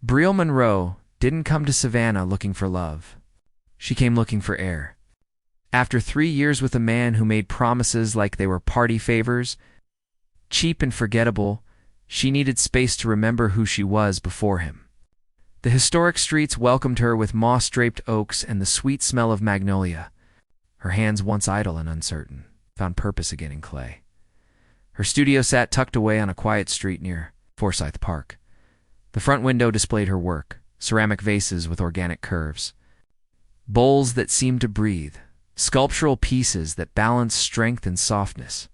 Brielle Monroe didn't come to Savannah looking for love. She came looking for air. After 3 years with a man who made promises like they were party favors, cheap and forgettable, she needed space to remember who she was before him. The historic streets welcomed her with moss-draped oaks and the sweet smell of magnolia. Her hands, once idle and uncertain, found purpose again in clay. Her studio sat tucked away on a quiet street near Forsyth Park. The front window displayed her work, ceramic vases with organic curves, bowls that seemed to breathe, sculptural pieces that balanced strength and softness.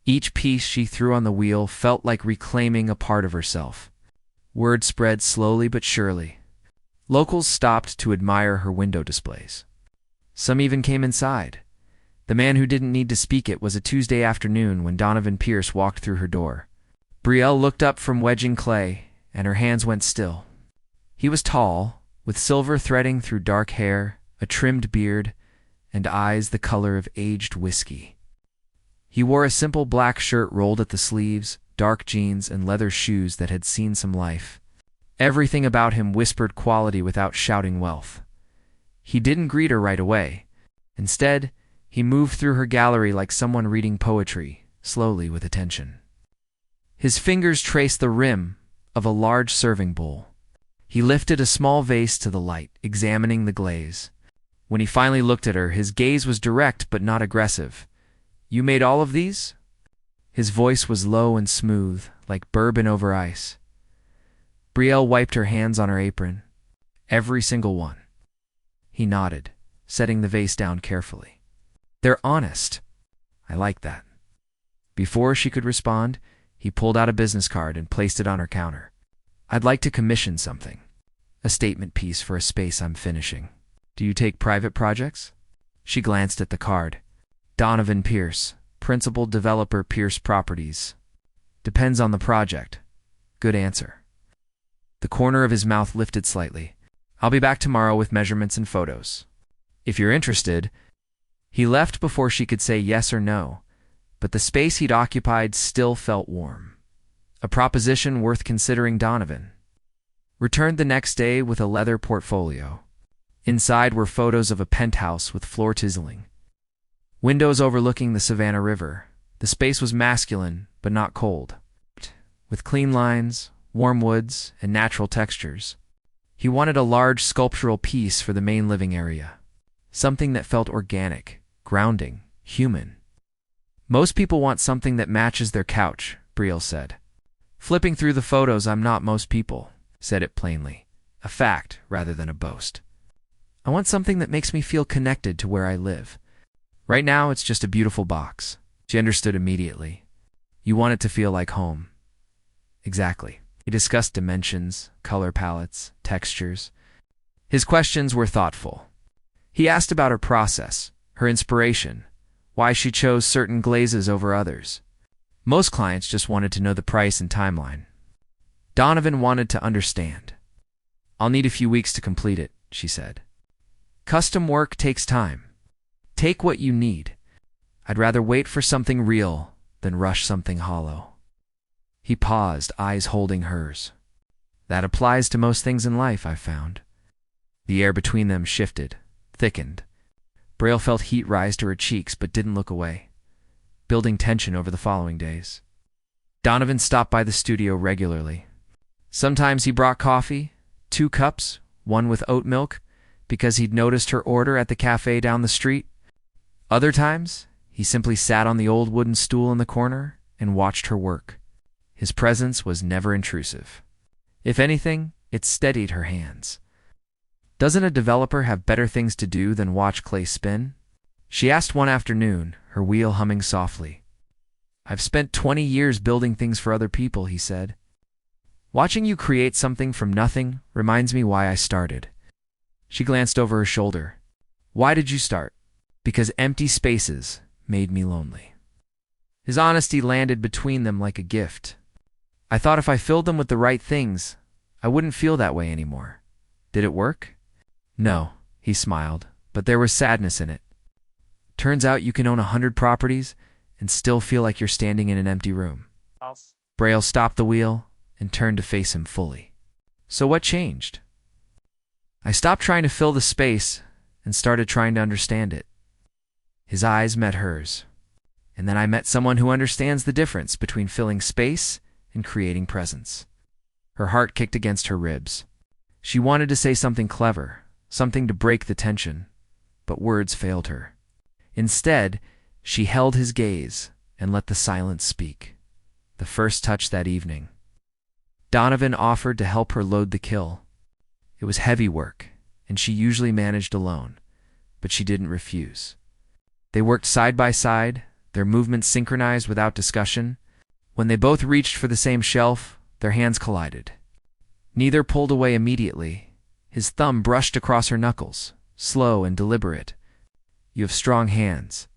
Each piece she threw on the wheel felt like reclaiming a part of herself. Word spread slowly but surely. Locals stopped to admire her window displays. Some even came inside. The man who didn't need to speak it was a Tuesday afternoon when Donovan Pierce walked through her door. Brielle looked up from wedging clay, and her hands went still. He was tall, with silver threading through dark hair, a trimmed beard, and eyes the color of aged whiskey. He wore a simple black shirt rolled at the sleeves, dark jeans, and leather shoes that had seen some life. Everything about him whispered quality without shouting wealth. He didn't greet her right away. Instead, he moved through her gallery like someone reading poetry, slowly with attention. His fingers traced the rim of a large serving bowl. He lifted a small vase to the light, examining the glaze. When he finally looked at her, his gaze was direct but not aggressive. "You made all of these?" His voice was low and smooth, like bourbon over ice. Brielle wiped her hands on her apron. "Every single one." He nodded, setting the vase down carefully. "They're honest. I like that." Before she could respond, he pulled out a business card and placed it on her counter. "I'd like to commission something. A statement piece for a space I'm finishing. Do you take private projects?" She glanced at the card. "Donovan Pierce, Principal Developer, Pierce Properties. Depends on the project." "Good answer." The corner of his mouth lifted slightly. "I'll be back tomorrow with measurements and photos. If you're interested." He left before she could say yes or no, but the space he'd occupied still felt warm. A proposition worth considering. Donovan returned the next day with a leather portfolio. Inside were photos of a penthouse with floor tiling, windows overlooking the Savannah River. The space was masculine, but not cold, with clean lines, warm woods, and natural textures. He wanted a large sculptural piece for the main living area, something that felt organic, grounding, human. "Most people want something that matches their couch," Brielle said. Flipping through the photos, "I'm not most people," said it plainly, a fact rather than a boast. "I want something that makes me feel connected to where I live. Right now, it's just a beautiful box." She understood immediately. "You want it to feel like home." "Exactly." He discussed dimensions, color palettes, textures. His questions were thoughtful. He asked about her process, her inspiration, why she chose certain glazes over others. Most clients just wanted to know the price and timeline. Donovan wanted to understand. "I'll need a few weeks to complete it," she said. "Custom work takes time. Take what you need. I'd rather wait for something real than rush something hollow." He paused, eyes holding hers. "That applies to most things in life, I've found." The air between them shifted, thickened. Brielle felt heat rise to her cheeks but didn't look away, building tension over the following days. Donovan stopped by the studio regularly. Sometimes he brought coffee, 2 cups, one with oat milk, because he'd noticed her order at the cafe down the street. Other times, he simply sat on the old wooden stool in the corner and watched her work. His presence was never intrusive. If anything, it steadied her hands. "Doesn't a developer have better things to do than watch clay spin?" she asked one afternoon, her wheel humming softly. "I've spent 20 years building things for other people," he said. "Watching you create something from nothing reminds me why I started." She glanced over her shoulder. "Why did you start?" "Because empty spaces made me lonely." His honesty landed between them like a gift. "I thought if I filled them with the right things, I wouldn't feel that way anymore." "Did it work?" "No," he smiled, but there was sadness in it. "Turns out you can own 100 properties and still feel like you're standing in an empty room." Brielle stopped the wheel and turned to face him fully. So what changed? I stopped trying to fill the space and started trying to understand it. His eyes met hers, and then I met someone who understands the difference between filling space and creating presence. Her heart kicked against her ribs. She wanted to say something clever, something to break the tension, but words failed her. Instead, she held his gaze and let the silence speak. The first touch that evening. Donovan offered to help her load the kill. It was heavy work, and she usually managed alone, but she didn't refuse. They worked side by side, their movements synchronized without discussion. When they both reached for the same shelf, their hands collided. Neither pulled away immediately. His thumb brushed across her knuckles, slow and deliberate. "You have strong hands.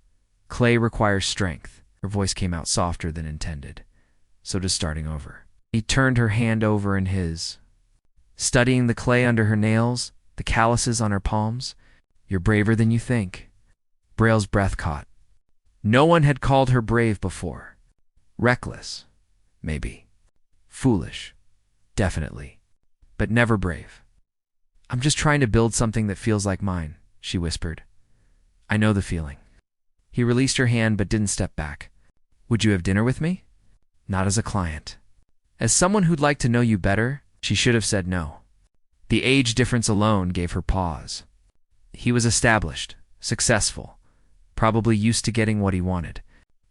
Clay requires strength." Her voice came out softer than intended. So does starting over. He turned her hand over in his, studying the clay under her nails, the calluses on her palms. "You're braver than you think." Brielle's breath caught. No one had called her brave before. Reckless, maybe. Foolish, definitely. But never brave. "I'm just trying to build something that feels like mine," she whispered. "I know the feeling." He released her hand but didn't step back. "Would you have dinner with me?" "Not as a client. As someone who'd like to know you better," she should have said no. The age difference alone gave her pause. He was established, successful, probably used to getting what he wanted.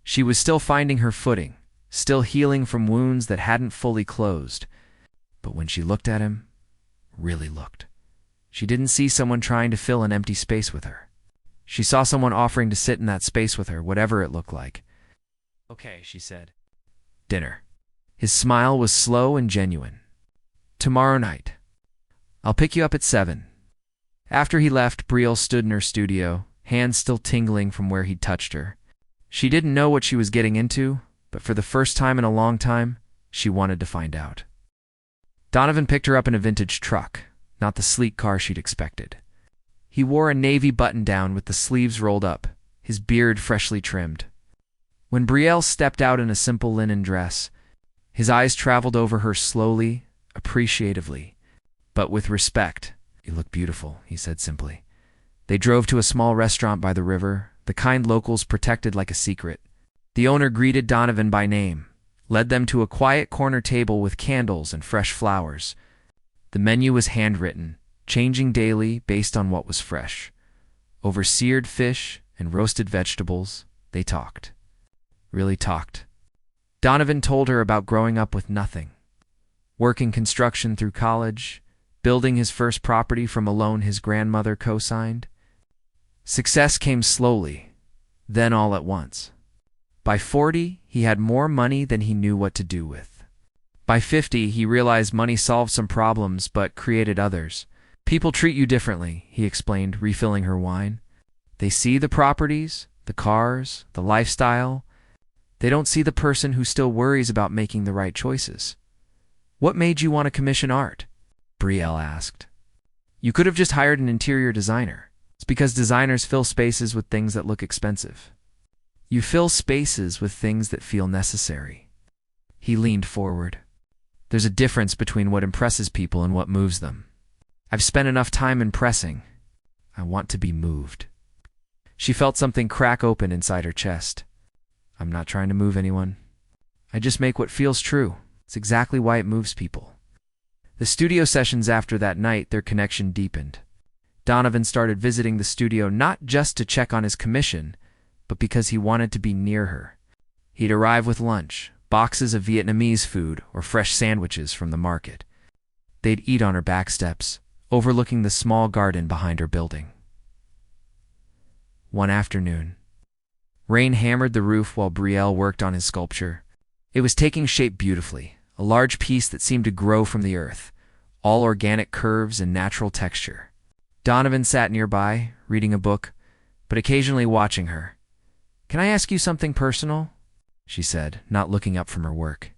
She was still finding her footing, still healing from wounds that hadn't fully closed. But when she looked at him, really looked, she didn't see someone trying to fill an empty space with her. She saw someone offering to sit in that space with her, whatever it looked like. "Okay," she said. "Dinner." His smile was slow and genuine. "Tomorrow night. I'll pick you up at 7. After he left, Brielle stood in her studio, hands still tingling from where he'd touched her. She didn't know what she was getting into, but for the first time in a long time, she wanted to find out. Donovan picked her up in a vintage truck, not the sleek car she'd expected. He wore a navy button-down with the sleeves rolled up, his beard freshly trimmed. When Brielle stepped out in a simple linen dress, his eyes traveled over her slowly, appreciatively, but with respect. "You look beautiful," he said simply. They drove to a small restaurant by the river, the kind locals protected like a secret. The owner greeted Donovan by name, led them to a quiet corner table with candles and fresh flowers. The menu was handwritten, changing daily based on what was fresh. Over seared fish and roasted vegetables, they talked. Really talked. Donovan told her about growing up with nothing, working construction through college, building his first property from a loan his grandmother co-signed. Success came slowly, then all at once. By 40, he had more money than he knew what to do with. By 50, he realized money solved some problems but created others. "People treat you differently," he explained, refilling her wine. "They see the properties, the cars, the lifestyle. They don't see the person who still worries about making the right choices." "What made you want to commission art?" Brielle asked. "You could have just hired an interior designer. It's because designers fill spaces with things that look expensive. You fill spaces with things that feel necessary." He leaned forward. "There's a difference between what impresses people and what moves them. I've spent enough time impressing. I want to be moved." She felt something crack open inside her chest. "I'm not trying to move anyone. I just make what feels true. It's exactly why it moves people." The studio sessions after that night, their connection deepened. Donovan started visiting the studio not just to check on his commission, but because he wanted to be near her. He'd arrive with lunch, boxes of Vietnamese food or fresh sandwiches from the market. They'd eat on her back steps, overlooking the small garden behind her building. One afternoon, rain hammered the roof while Brielle worked on his sculpture. It was taking shape beautifully, a large piece that seemed to grow from the earth, all organic curves and natural texture. Donovan sat nearby, reading a book, but occasionally watching her. "Can I ask you something personal?" she said, not looking up from her work.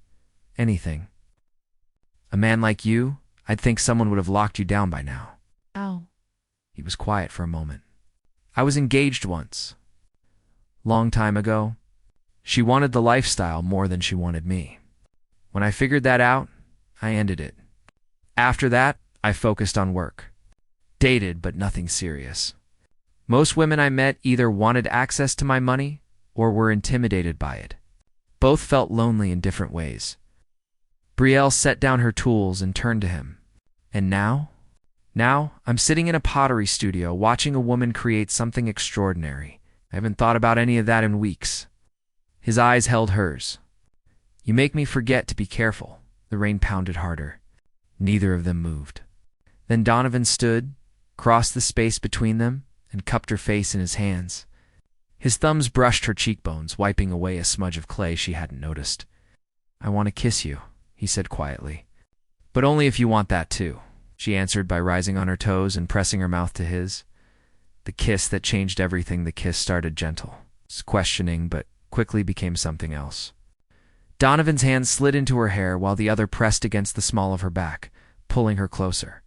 "Anything. A man like you, I'd think someone would have locked you down by now." Oh. He was quiet for a moment. "I was engaged once. Long time ago. She wanted the lifestyle more than she wanted me. When I figured that out, I ended it. After that, I focused on work. Dated, but nothing serious. Most women I met either wanted access to my money or were intimidated by it. Both felt lonely in different ways. Brielle set down her tools and turned to him. And now? Now, I'm sitting in a pottery studio watching a woman create something extraordinary. I haven't thought about any of that in weeks. His eyes held hers. You make me forget to be careful. The rain pounded harder. Neither of them moved. Then Donovan stood, crossed the space between them, and cupped her face in his hands. His thumbs brushed her cheekbones, wiping away a smudge of clay she hadn't noticed. I want to kiss you, he said quietly. But only if you want that too, she answered by rising on her toes and pressing her mouth to his. The kiss that changed everything. The kiss started gentle, questioning, but quickly became something else. Donovan's hand slid into her hair while the other pressed against the small of her back, pulling her closer.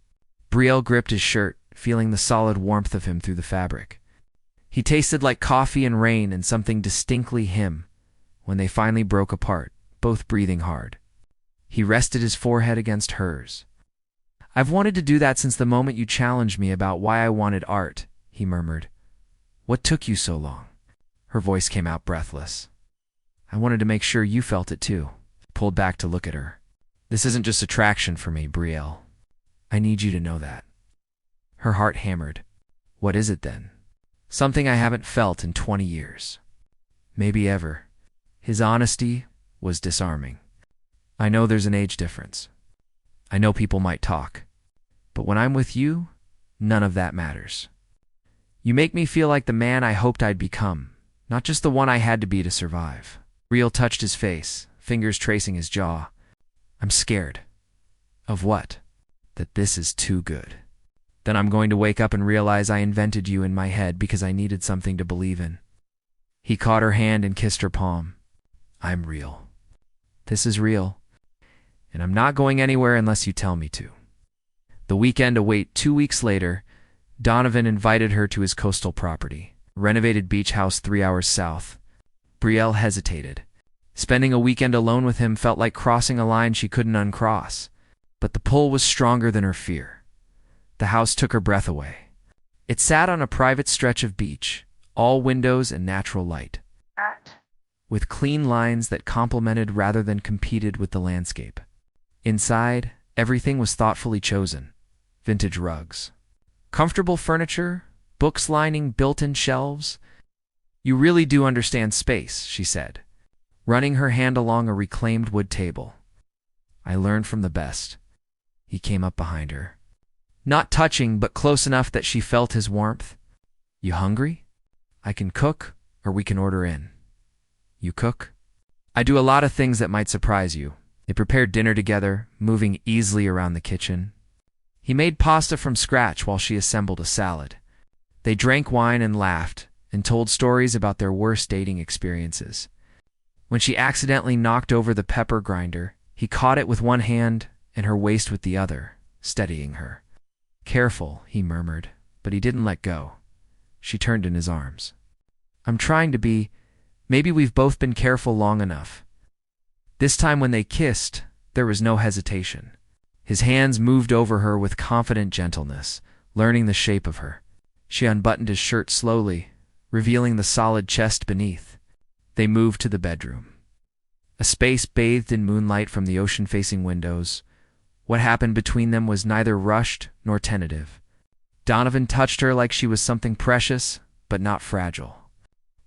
Brielle gripped his shirt, feeling the solid warmth of him through the fabric. He tasted like coffee and rain and something distinctly him. When they finally broke apart, both breathing hard, he rested his forehead against hers. I've wanted to do that since the moment you challenged me about why I wanted art, he murmured. What took you so long? Her voice came out breathless. I wanted to make sure you felt it too. Pulled back to look at her. This isn't just attraction for me, Brielle. I need you to know that. Her heart hammered. What is it then? Something I haven't felt in 20 years. Maybe ever. His honesty was disarming. I know there's an age difference. I know people might talk. But when I'm with you, none of that matters. You make me feel like the man I hoped I'd become, not just the one I had to be to survive. Brielle touched his face, fingers tracing his jaw. I'm scared. Of what? That this is too good. Then I'm going to wake up and realize I invented you in my head because I needed something to believe in. He caught her hand and kissed her palm. I'm real. This is real. And I'm not going anywhere unless you tell me to. The weekend await. 2 weeks later, Donovan invited her to his coastal property, a renovated beach house 3 hours south. Brielle hesitated. Spending a weekend alone with him felt like crossing a line she couldn't uncross. But the pull was stronger than her fear. The house took her breath away. It sat on a private stretch of beach, all windows and natural light, with clean lines that complemented rather than competed with the landscape. Inside, everything was thoughtfully chosen. Vintage rugs, comfortable furniture, books lining built-in shelves. You really do understand space, she said, running her hand along a reclaimed wood table. I learned from the best. He came up behind her. Not touching, but close enough that she felt his warmth. You hungry? I can cook, or we can order in. You cook? I do a lot of things that might surprise you. They prepared dinner together, moving easily around the kitchen. He made pasta from scratch while she assembled a salad. They drank wine and laughed, and told stories about their worst dating experiences. When she accidentally knocked over the pepper grinder, he caught it with one hand and her waist with the other, steadying her. Careful, he murmured, but he didn't let go. She turned in his arms. I'm trying to be. Maybe we've both been careful long enough. This time when they kissed, there was no hesitation. His hands moved over her with confident gentleness, learning the shape of her. She unbuttoned his shirt slowly, revealing the solid chest beneath. They moved to the bedroom. A space bathed in moonlight from the ocean-facing windows. What happened between them was neither rushed nor tentative. Donovan touched her like she was something precious, but not fragile.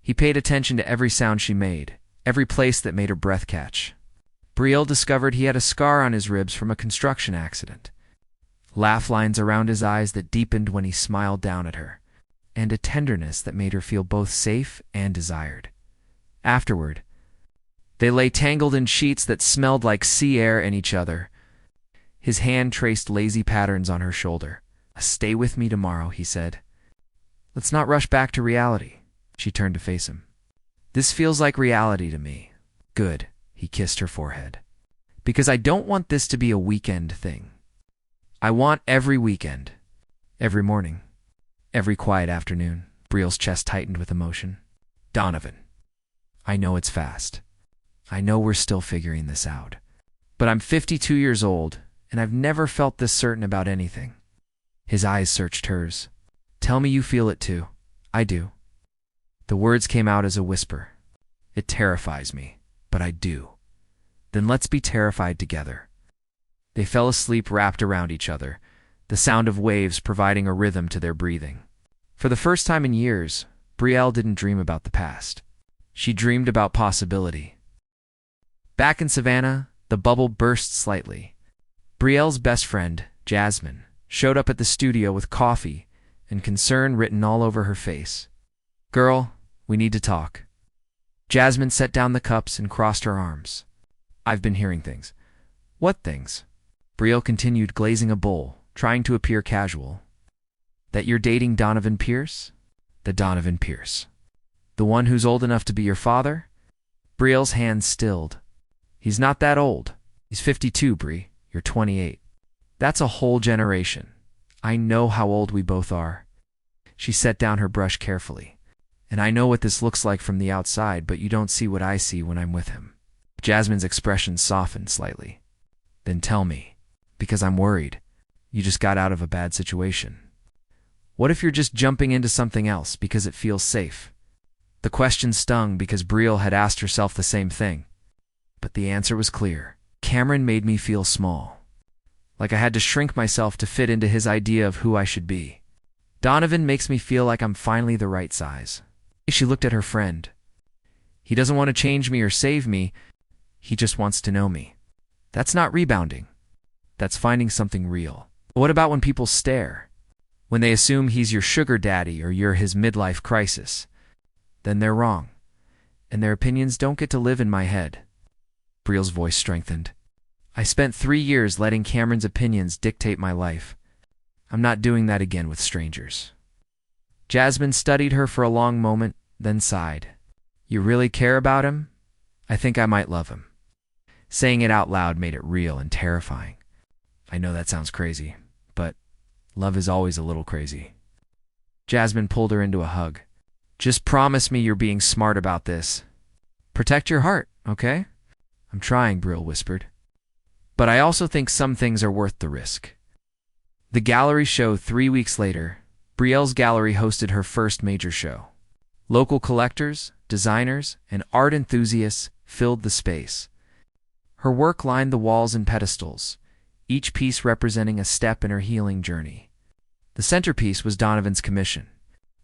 He paid attention to every sound she made, every place that made her breath catch. Brielle discovered he had a scar on his ribs from a construction accident, laugh lines around his eyes that deepened when he smiled down at her, and a tenderness that made her feel both safe and desired. Afterward, they lay tangled in sheets that smelled like sea air and each other. His hand traced lazy patterns on her shoulder. Stay with me tomorrow, he said. Let's not rush back to reality. She turned to face him. This feels like reality to me. Good, he kissed her forehead. Because I don't want this to be a weekend thing. I want every weekend, every morning, every quiet afternoon. Brielle's chest tightened with emotion. Donovan, I know it's fast. I know we're still figuring this out. But I'm 52 years old, and I've never felt this certain about anything." His eyes searched hers. "Tell me you feel it too." "I do." The words came out as a whisper. "It terrifies me, but I do." "Then let's be terrified together." They fell asleep wrapped around each other, the sound of waves providing a rhythm to their breathing. For the first time in years, Brielle didn't dream about the past. She dreamed about possibility. Back in Savannah, the bubble burst slightly. Brielle's best friend, Jasmine, showed up at the studio with coffee and concern written all over her face. "Girl, we need to talk." Jasmine set down the cups and crossed her arms. "I've been hearing things." "What things?" Brielle continued glazing a bowl, trying to appear casual. "That you're dating Donovan Pierce?" "The Donovan Pierce. The one who's old enough to be your father?" Brielle's hands stilled. "He's not that old. He's 52, Brie. You're 28. That's a whole generation. I know how old we both are." She set down her brush carefully. "And I know what this looks like from the outside, but you don't see what I see when I'm with him." Jasmine's expression softened slightly. "Then tell me, because I'm worried. You just got out of a bad situation. What if you're just jumping into something else because it feels safe?" The question stung because Brielle had asked herself the same thing. But the answer was clear. "Cameron made me feel small. Like I had to shrink myself to fit into his idea of who I should be. Donovan makes me feel like I'm finally the right size." She looked at her friend. "He doesn't want to change me or save me. He just wants to know me. That's not rebounding. That's finding something real." "What about when people stare? When they assume he's your sugar daddy or you're his midlife crisis? Then they're wrong. And their opinions don't get to live in my head." Brielle's voice strengthened. "I spent 3 years letting Cameron's opinions dictate my life. I'm not doing that again with strangers." Jasmine studied her for a long moment, then sighed. "You really care about him? I think I might love him." Saying it out loud made it real and terrifying. "I know that sounds crazy, but love is always a little crazy." Jasmine pulled her into a hug. "Just promise me you're being smart about this. Protect your heart, okay?" "I'm trying," Brielle whispered. "But I also think some things are worth the risk." The gallery show 3 weeks later, Brielle's gallery hosted her first major show. Local collectors, designers, and art enthusiasts filled the space. Her work lined the walls and pedestals, each piece representing a step in her healing journey. The centerpiece was Donovan's commission,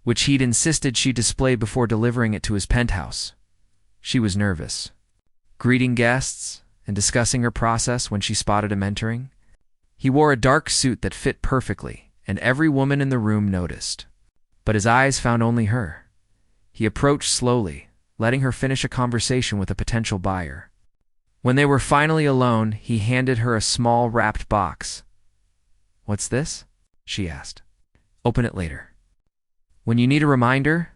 which he'd insisted she display before delivering it to his penthouse. She was nervous, greeting guests and discussing her process when she spotted him entering. He wore a dark suit that fit perfectly, and every woman in the room noticed. But his eyes found only her. He approached slowly, letting her finish a conversation with a potential buyer. When they were finally alone, he handed her a small wrapped box. "What's this?" she asked. "Open it later." "When you need a reminder?"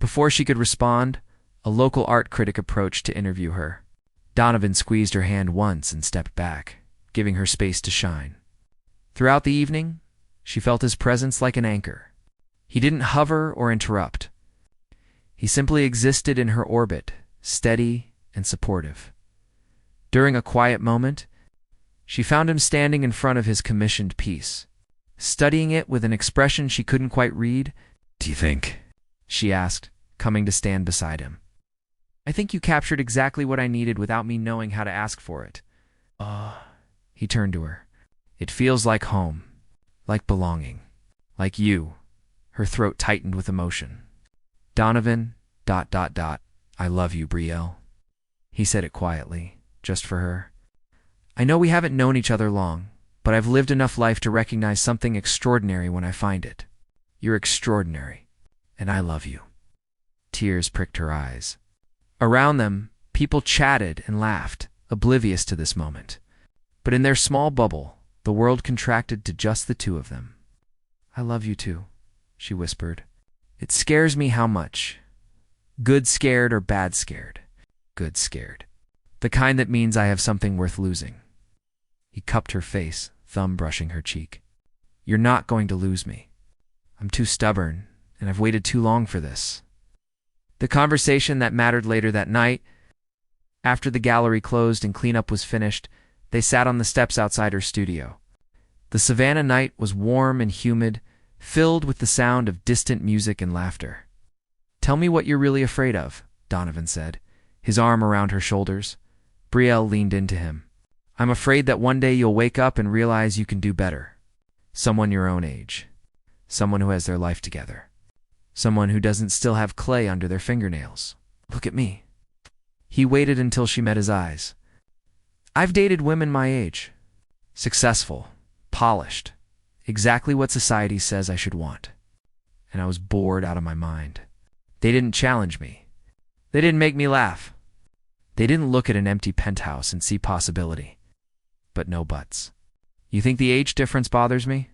Before she could respond, a local art critic approached to interview her. Donovan squeezed her hand once and stepped back, giving her space to shine. Throughout the evening, she felt his presence like an anchor. He didn't hover or interrupt. He simply existed in her orbit, steady and supportive. During a quiet moment, she found him standing in front of his commissioned piece, studying it with an expression she couldn't quite read. "Do you think?" she asked, coming to stand beside him. "I think you captured exactly what I needed without me knowing how to ask for it." He turned to her. "It feels like home, like belonging, like you." Her throat tightened with emotion. "Donovan, ... I love you, Brielle." He said it quietly, just for her. "I know we haven't known each other long, but I've lived enough life to recognize something extraordinary when I find it. You're extraordinary, and I love you." Tears pricked her eyes. Around them, people chatted and laughed, oblivious to this moment. But in their small bubble, the world contracted to just the two of them. "I love you too," she whispered. "It scares me how much. Good scared or bad scared? Good scared. The kind that means I have something worth losing." He cupped her face, thumb brushing her cheek. "You're not going to lose me. I'm too stubborn, and I've waited too long for this." The conversation that mattered later that night, after the gallery closed and cleanup was finished, They sat on the steps outside her studio. The Savannah night was warm and humid, filled with the sound of distant music and laughter. "Tell me what you're really afraid of," Donovan said, his arm around her shoulders. Brielle leaned into him. "I'm afraid that one day you'll wake up and realize you can do better. Someone your own age. Someone who has their life together. Someone who doesn't still have clay under their fingernails. Look at me." He waited until she met his eyes. "I've dated women my age. Successful, polished, exactly what society says I should want. And I was bored out of my mind. They didn't challenge me. They didn't make me laugh. They didn't look at an empty penthouse and see possibility. But no buts. You think the age difference bothers me?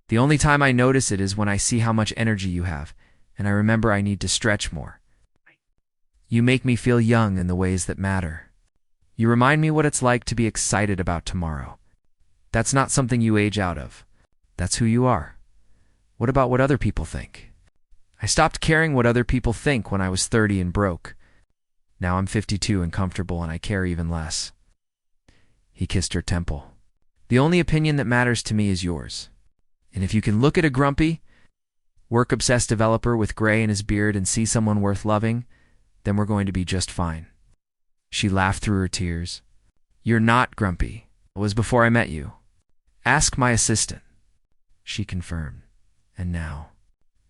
The only time I notice it is when I see how much energy you have, and I remember I need to stretch more. You make me feel young in the ways that matter. You remind me what it's like to be excited about tomorrow. That's not something you age out of. That's who you are. What about what other people think? I stopped caring what other people think when I was 30 and broke. Now I'm 52 and comfortable, and I care even less." He kissed her temple. "The only opinion that matters to me is yours. And if you can look at a grumpy, work-obsessed developer with gray in his beard and see someone worth loving, then we're going to be just fine." She laughed through her tears. "You're not grumpy. It was before I met you. Ask my assistant." She confirmed. "And now?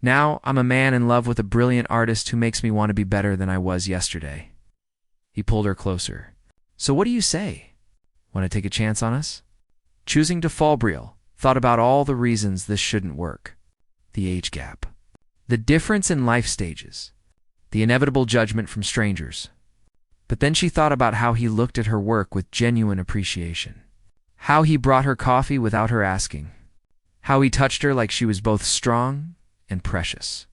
Now I'm a man in love with a brilliant artist who makes me want to be better than I was yesterday." He pulled her closer. "So what do you say? Want to take a chance on us?" Choosing to fall, Brielle thought about all the reasons this shouldn't work. The age gap. The difference in life stages. The inevitable judgment from strangers. But then she thought about how he looked at her work with genuine appreciation. How he brought her coffee without her asking. How he touched her like she was both strong and precious.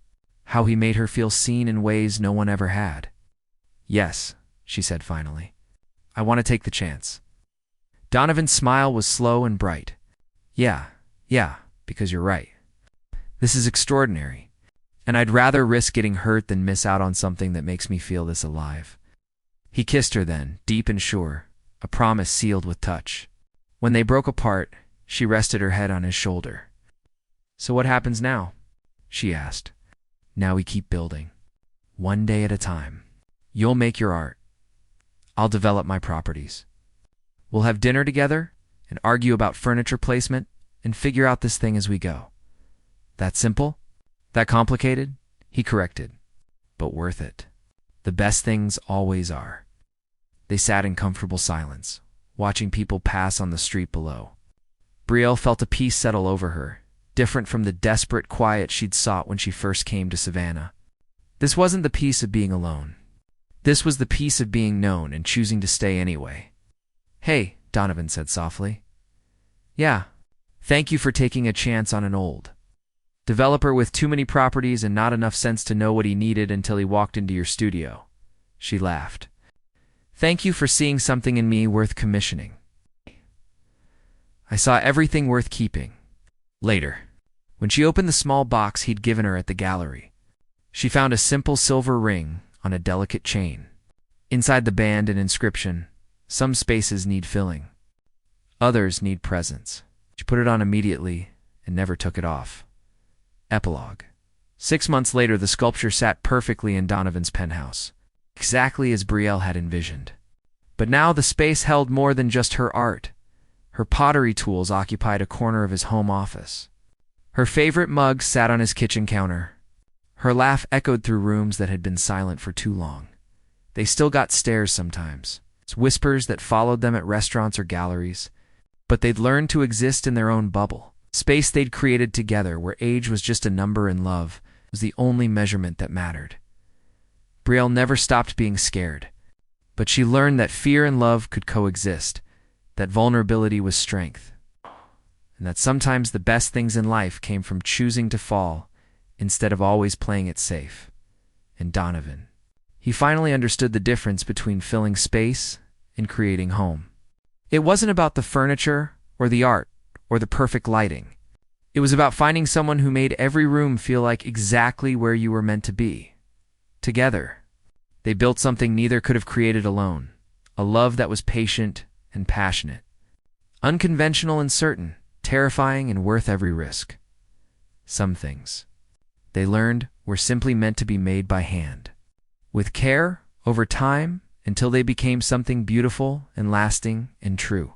How he made her feel seen in ways no one ever had. "Yes," she said finally. "I want to take the chance." Donovan's smile was slow and bright. Yeah, because you're right. This is extraordinary. And I'd rather risk getting hurt than miss out on something that makes me feel this alive." He kissed her then, deep and sure, a promise sealed with touch. When they broke apart, she rested her head on his shoulder. "So what happens now?" she asked. "Now we keep building. One day at a time. You'll make your art. I'll develop my properties. We'll have dinner together and argue about furniture placement and figure out this thing as we go. That simple? That complicated?" He corrected. "But worth it. The best things always are." They sat in comfortable silence, watching people pass on the street below. Brielle felt a peace settle over her, different from the desperate quiet she'd sought when she first came to Savannah. This wasn't the peace of being alone. This was the peace of being known and choosing to stay anyway. "Hey," Donovan said softly. "Yeah, thank you for taking a chance on an old developer with too many properties and not enough sense to know what he needed until he walked into your studio." She laughed. "Thank you for seeing something in me worth commissioning. I saw everything worth keeping." Later, when she opened the small box he'd given her at the gallery, she found a simple silver ring on a delicate chain. Inside the band, an inscription: "Some spaces need filling. Others need presence." She put it on immediately and never took it off. Epilogue. 6 months later, the sculpture sat perfectly in Donovan's penthouse, exactly as Brielle had envisioned. But now the space held more than just her art. Her pottery tools occupied a corner of his home office. Her favorite mug sat on his kitchen counter. Her laugh echoed through rooms that had been silent for too long. They still got stares sometimes, whispers that followed them at restaurants or galleries, but they'd learned to exist in their own bubble. Space they'd created together, where age was just a number and love was the only measurement that mattered. Brielle never stopped being scared, but she learned that fear and love could coexist, that vulnerability was strength, and that sometimes the best things in life came from choosing to fall instead of always playing it safe. And Donovan, he finally understood the difference between filling space and creating home. It wasn't about the furniture or the art or the perfect lighting. It was about finding someone who made every room feel like exactly where you were meant to be. Together, they built something neither could have created alone, a love that was patient and passionate, Unconventional and certain, terrifying and worth every risk. Some things, they learned, were simply meant to be made by hand. With care, over time, until they became something beautiful and lasting and true.